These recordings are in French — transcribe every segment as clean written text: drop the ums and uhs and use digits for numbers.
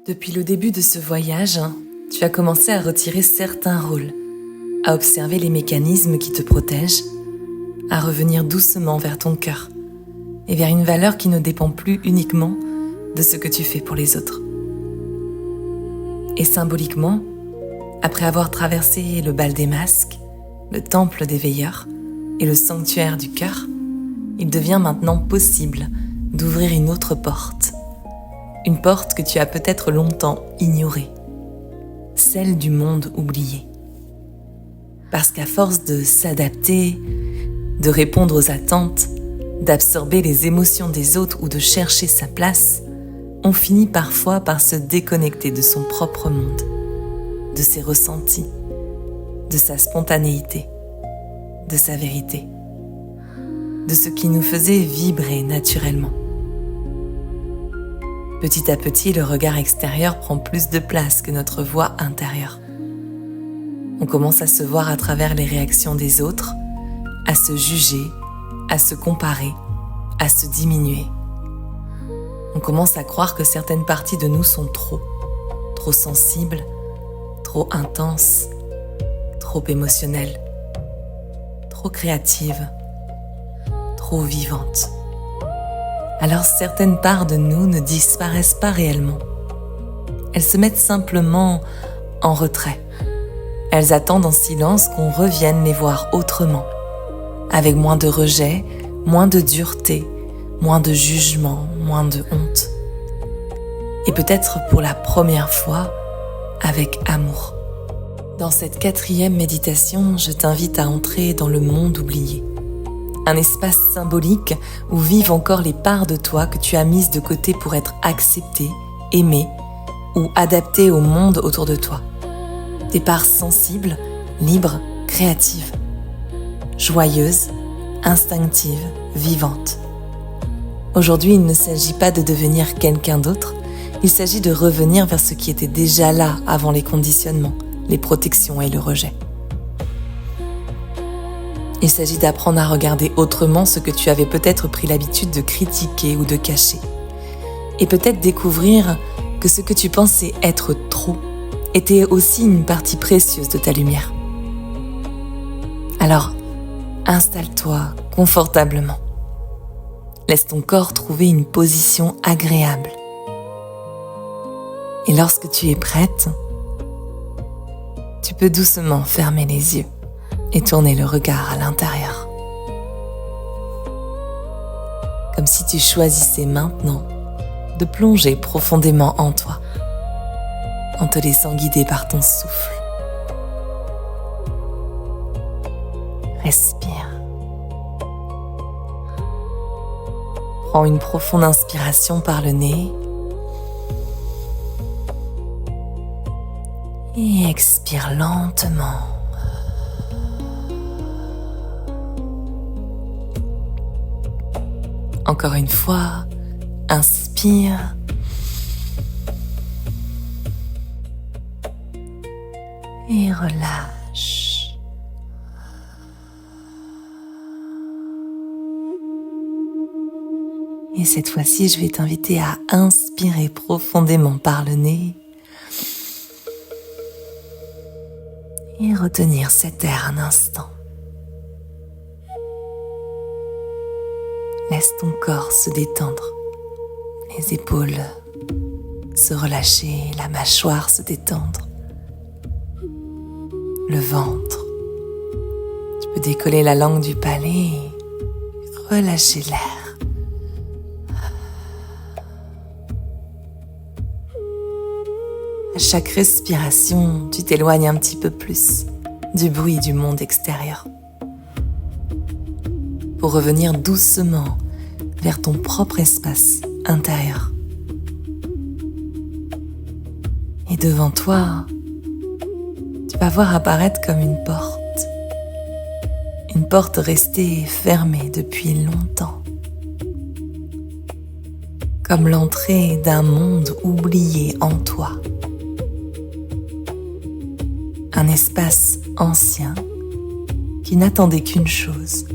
Depuis le début de ce voyage, tu as commencé à retirer certains rôles, à observer les mécanismes qui te protègent, à revenir doucement vers ton cœur et vers une valeur qui ne dépend plus uniquement de ce que tu fais pour les autres. Et symboliquement, après avoir traversé le bal des masques, le temple des veilleurs et le sanctuaire du cœur, il devient maintenant possible d'ouvrir une autre porte. Une porte que tu as peut-être longtemps ignorée, celle du monde oublié. Parce qu'à force de s'adapter, de répondre aux attentes, d'absorber les émotions des autres ou de chercher sa place, on finit parfois par se déconnecter de son propre monde, de ses ressentis, de sa spontanéité, de sa vérité, de ce qui nous faisait vibrer naturellement. Petit à petit, le regard extérieur prend plus de place que notre voix intérieure. On commence à se voir à travers les réactions des autres, à se juger, à se comparer, à se diminuer. On commence à croire que certaines parties de nous sont trop sensibles, trop intenses, trop émotionnelles, trop créatives, trop vivantes. Alors certaines parts de nous ne disparaissent pas réellement. Elles se mettent simplement en retrait. Elles attendent en silence qu'on revienne les voir autrement, avec moins de rejet, moins de dureté, moins de jugement, moins de honte. Et peut-être pour la première fois, avec amour. Dans cette 4e méditation, je t'invite à entrer dans le monde oublié. Un espace symbolique où vivent encore les parts de toi que tu as mises de côté pour être acceptées, aimées ou adaptées au monde autour de toi. Des parts sensibles, libres, créatives, joyeuses, instinctives, vivantes. Aujourd'hui, il ne s'agit pas de devenir quelqu'un d'autre, il s'agit de revenir vers ce qui était déjà là avant les conditionnements, les protections et le rejet. Il s'agit d'apprendre à regarder autrement ce que tu avais peut-être pris l'habitude de critiquer ou de cacher. Et peut-être découvrir que ce que tu pensais être trop était aussi une partie précieuse de ta lumière. Alors, installe-toi confortablement. Laisse ton corps trouver une position agréable. Et lorsque tu es prête, tu peux doucement fermer les yeux et tourner le regard à l'intérieur. Comme si tu choisissais maintenant de plonger profondément en toi, en te laissant guider par ton souffle. Respire. Prends une profonde inspiration par le nez et expire lentement. Encore une fois, inspire. Et relâche. Et cette fois-ci, je vais t'inviter à inspirer profondément par le nez et retenir cet air un instant. Laisse ton corps se détendre, les épaules se relâcher, la mâchoire se détendre, le ventre. Tu peux décoller la langue du palais et relâcher l'air. À chaque respiration, tu t'éloignes un petit peu plus du bruit du monde extérieur, pour revenir doucement vers ton propre espace intérieur. Et devant toi, tu vas voir apparaître comme une porte restée fermée depuis longtemps, comme l'entrée d'un monde oublié en toi. Un espace ancien qui n'attendait qu'une chose,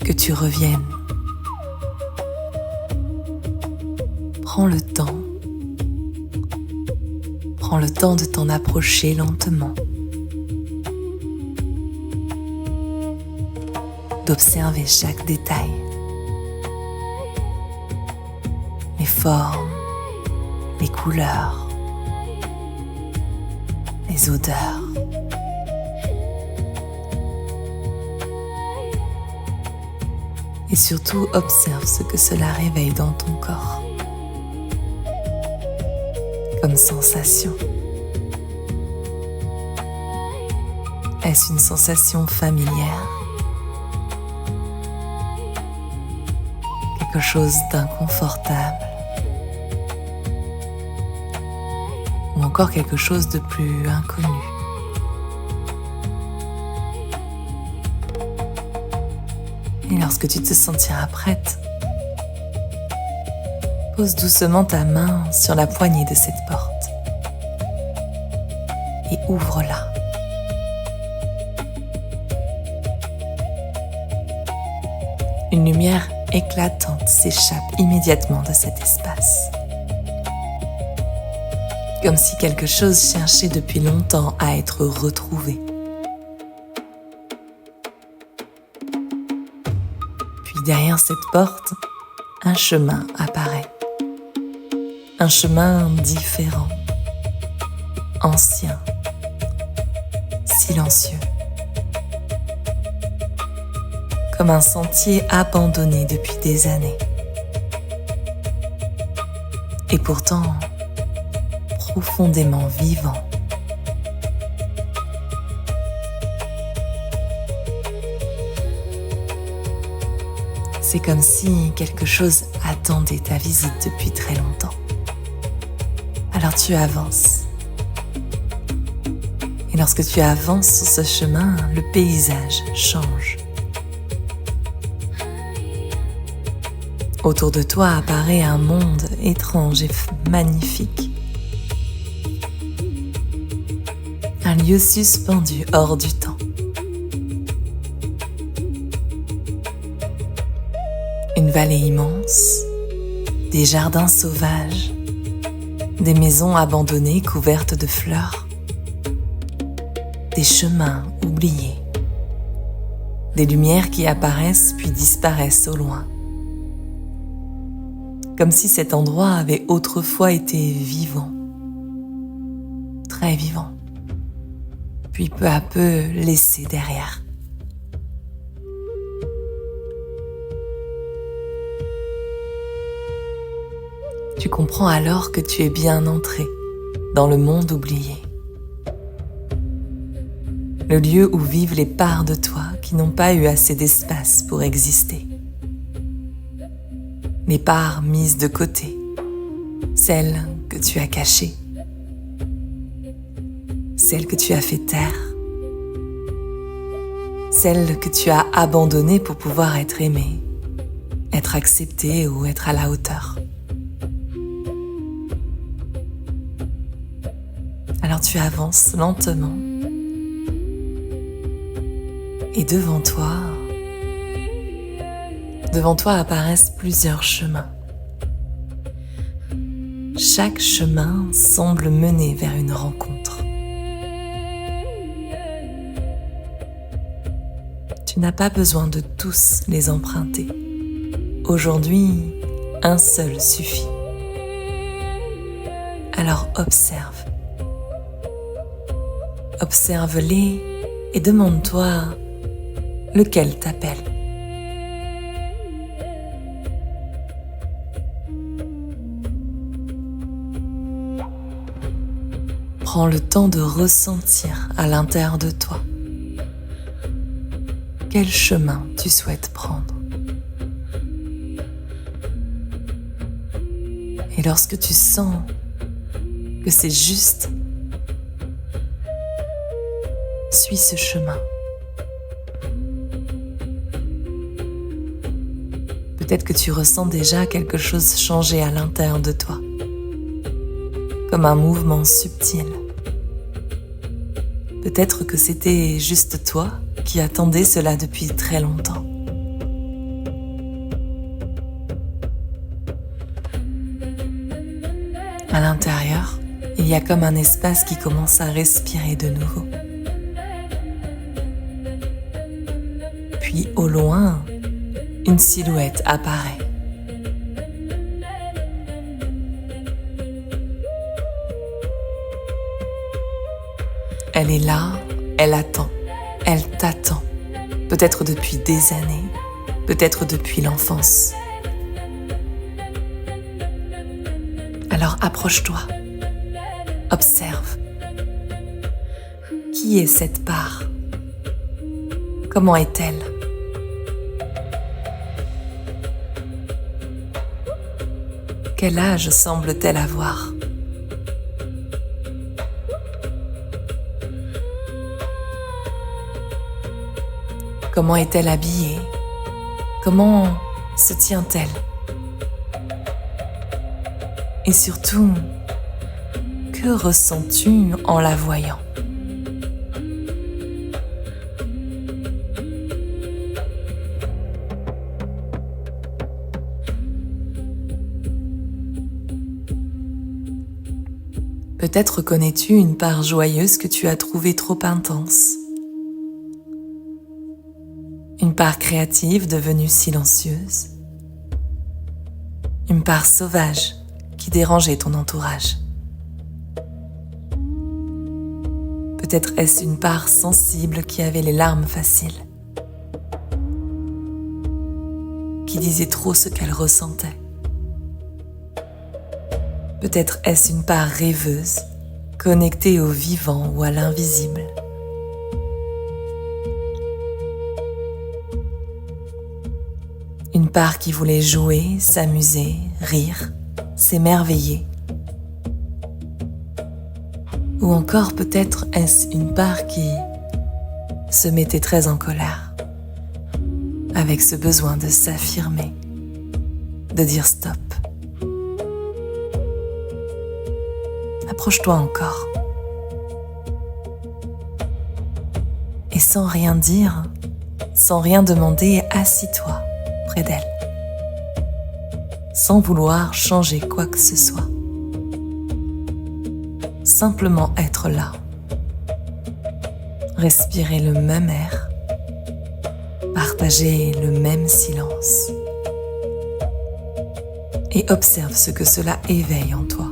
que tu reviennes. Prends le temps Prends le temps de t'en approcher lentement, d'observer chaque détail, les formes, les couleurs, les odeurs. Et surtout, observe ce que cela réveille dans ton corps comme sensation. Est-ce une sensation familière? Quelque chose d'inconfortable? Ou encore quelque chose de plus inconnu? Et lorsque tu te sentiras prête, pose doucement ta main sur la poignée de cette porte et ouvre-la. Une lumière éclatante s'échappe immédiatement de cet espace, comme si quelque chose cherchait depuis longtemps à être retrouvé. Puis derrière cette porte, un chemin apparaît. Un chemin différent, ancien, silencieux, comme un sentier abandonné depuis des années. Et pourtant, profondément vivant. C'est comme si quelque chose attendait ta visite depuis très longtemps. Alors tu avances. Et lorsque tu avances sur ce chemin, le paysage change. Autour de toi apparaît un monde étrange et magnifique. Un lieu suspendu hors du temps. Une vallée immense, des jardins sauvages, des maisons abandonnées couvertes de fleurs, des chemins oubliés, des lumières qui apparaissent puis disparaissent au loin. Comme si cet endroit avait autrefois été vivant, très vivant, puis peu à peu laissé derrière. Tu comprends alors que tu es bien entré dans le monde oublié. Le lieu où vivent les parts de toi qui n'ont pas eu assez d'espace pour exister. Les parts mises de côté, celles que tu as cachées, celles que tu as fait taire, celles que tu as abandonnées pour pouvoir être aimé, être accepté ou être à la hauteur. Alors tu avances lentement et devant toi apparaissent plusieurs chemins. Chaque chemin semble mener vers une rencontre. Tu n'as pas besoin de tous les emprunter. Aujourd'hui, un seul suffit. Alors observe. Observe-les et demande-toi lequel t'appelle. Prends le temps de ressentir à l'intérieur de toi quel chemin tu souhaites prendre. Et lorsque tu sens que c'est juste, suis ce chemin. Peut-être que tu ressens déjà quelque chose changer à l'intérieur de toi, comme un mouvement subtil. Peut-être que c'était juste toi qui attendais cela depuis très longtemps. À l'intérieur, il y a comme un espace qui commence à respirer de nouveau. Puis au loin, une silhouette apparaît. Elle est là, elle attend, elle t'attend, peut-être depuis des années, peut-être depuis l'enfance. Alors approche-toi, observe. Qui est cette part? Comment est-elle? Quel âge semble-t-elle avoir? Comment est-elle habillée? Comment se tient-elle? Et surtout, que ressens-tu en la voyant? Peut-être connais-tu une part joyeuse que tu as trouvée trop intense. Une part créative devenue silencieuse. Une part sauvage qui dérangeait ton entourage. Peut-être est-ce une part sensible qui avait les larmes faciles. Qui disait trop ce qu'elle ressentait. Peut-être est-ce une part rêveuse, connectée au vivant ou à l'invisible. Une part qui voulait jouer, s'amuser, rire, s'émerveiller. Ou encore peut-être est-ce une part qui se mettait très en colère, avec ce besoin de s'affirmer, de dire stop. Approche-toi encore. Et sans rien dire, sans rien demander, assis-toi près d'elle, sans vouloir changer quoi que ce soit. Simplement être là, respirer le même air, partager le même silence et observe ce que cela éveille en toi.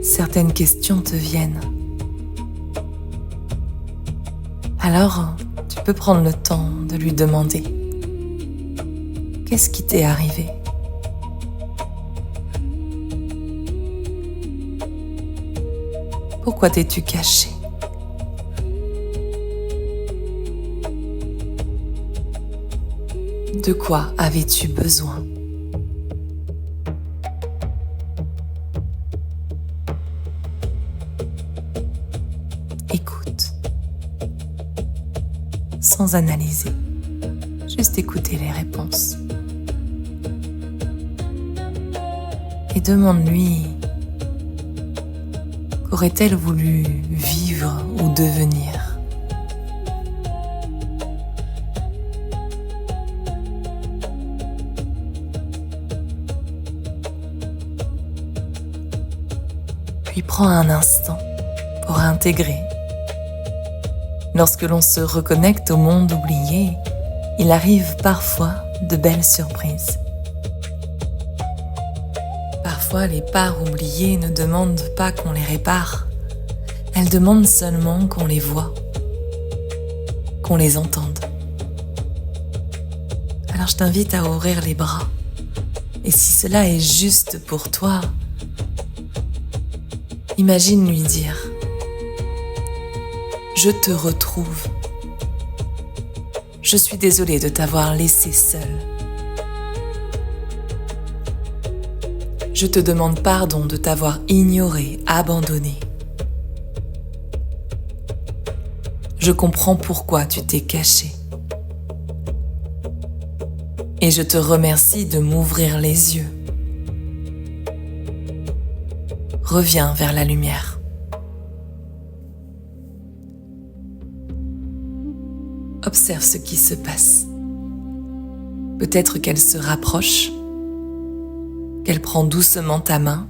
Certaines questions te viennent. Alors, tu peux prendre le temps de lui demander « Qu'est-ce qui t'est arrivé ?» Pourquoi t'es-tu caché? De quoi avais-tu besoin? Écoute, sans analyser, juste écouter les réponses. Et demande-lui, qu'aurait-elle voulu vivre ou devenir? Puis prends un instant pour intégrer. Lorsque l'on se reconnecte au monde oublié, il arrive parfois de belles surprises. Parfois, les parts oubliées ne demandent pas qu'on les répare. Elles demandent seulement qu'on les voie, qu'on les entende. Alors je t'invite à ouvrir les bras. Et si cela est juste pour toi, imagine lui dire « Je te retrouve. Je suis désolée de t'avoir laissé seule. Je te demande pardon de t'avoir ignoré, abandonné. Je comprends pourquoi tu t'es caché. Et je te remercie de m'ouvrir les yeux. reviens vers la lumière. Observe ce qui se passe. Peut-être qu'elle se rapproche, qu'elle prend doucement ta main.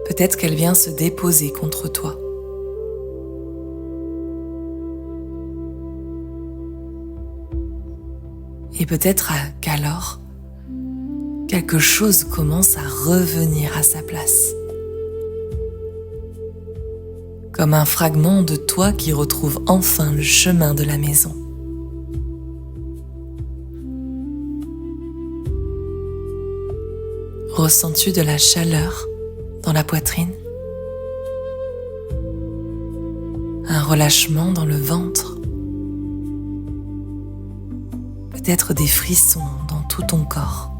Peut-être qu'elle vient se déposer contre toi. Et peut-être qu'alors, quelque chose commence à revenir à sa place. Comme un fragment de toi qui retrouve enfin le chemin de la maison. Ressens-tu de la chaleur dans la poitrine? Un relâchement dans le ventre? Peut-être des frissons dans tout ton corps?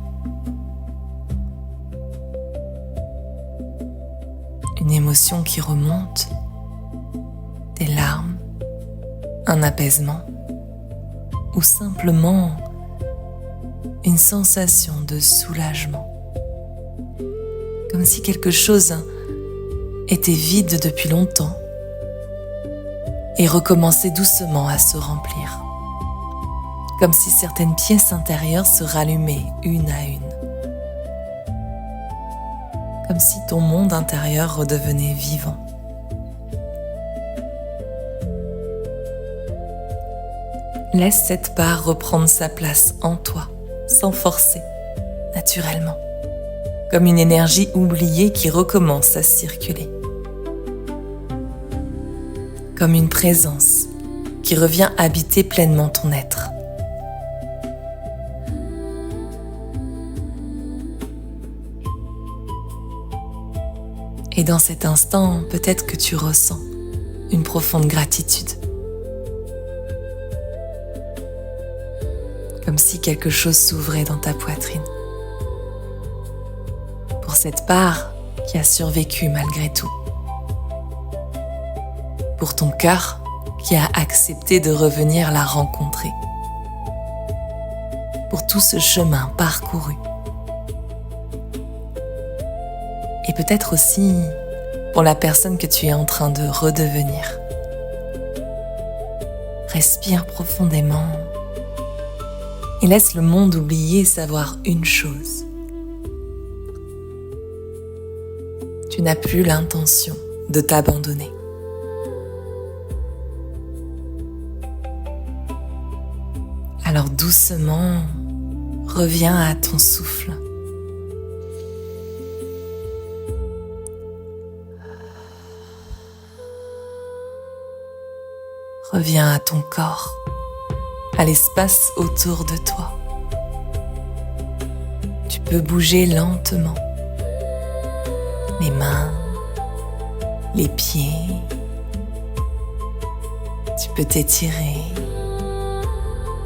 Une émotion qui remonte? Des larmes, un apaisement ou simplement une sensation de soulagement. Comme si quelque chose était vide depuis longtemps et recommençait doucement à se remplir. Comme si certaines pièces intérieures se rallumaient une à une. Comme si ton monde intérieur redevenait vivant. Laisse cette part reprendre sa place en toi, sans forcer, naturellement, comme une énergie oubliée qui recommence à circuler. Comme une présence qui revient habiter pleinement ton être. Et dans cet instant, peut-être que tu ressens une profonde gratitude. Comme si quelque chose s'ouvrait dans ta poitrine. Pour cette part qui a survécu malgré tout. Pour ton cœur qui a accepté de revenir la rencontrer. Pour tout ce chemin parcouru. Et peut-être aussi pour la personne que tu es en train de redevenir. Respire profondément. Et laisse le monde oublier savoir une chose. Tu n'as plus l'intention de t'abandonner. Alors doucement, reviens à ton souffle. Reviens à ton corps. À l'espace autour de toi. Tu peux bouger lentement. Les mains, les pieds. Tu peux t'étirer.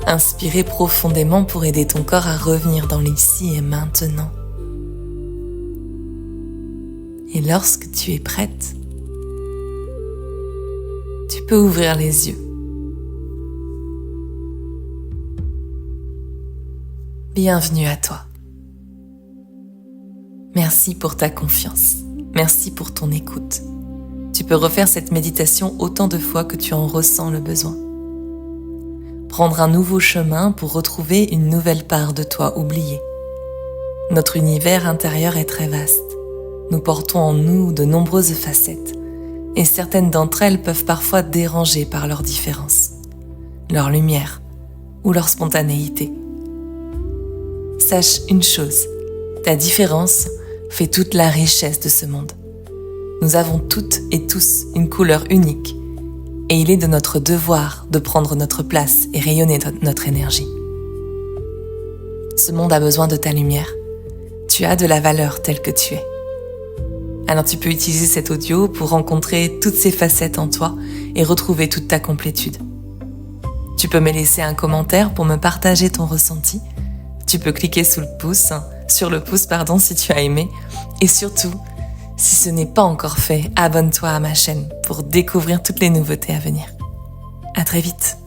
Inspirer profondément pour aider ton corps à revenir dans l'ici et maintenant. Et lorsque tu es prête, tu peux ouvrir les yeux. Bienvenue à toi. Merci pour ta confiance. Merci pour ton écoute. Tu peux refaire cette méditation autant de fois que tu en ressens le besoin. Prendre un nouveau chemin pour retrouver une nouvelle part de toi oubliée. Notre univers intérieur est très vaste. Nous portons en nous de nombreuses facettes et certaines d'entre elles peuvent parfois déranger par leur différence, leur lumière ou leur spontanéité. Sache une chose, ta différence fait toute la richesse de ce monde. Nous avons toutes et tous une couleur unique et il est de notre devoir de prendre notre place et rayonner notre énergie. Ce monde a besoin de ta lumière. Tu as de la valeur telle que tu es. Alors tu peux utiliser cet audio pour rencontrer toutes ces facettes en toi et retrouver toute ta complétude. Tu peux me laisser un commentaire pour me partager ton ressenti. Tu peux cliquer sur le pouce si tu as aimé. Et surtout, si ce n'est pas encore fait, abonne-toi à ma chaîne pour découvrir toutes les nouveautés à venir. À très vite.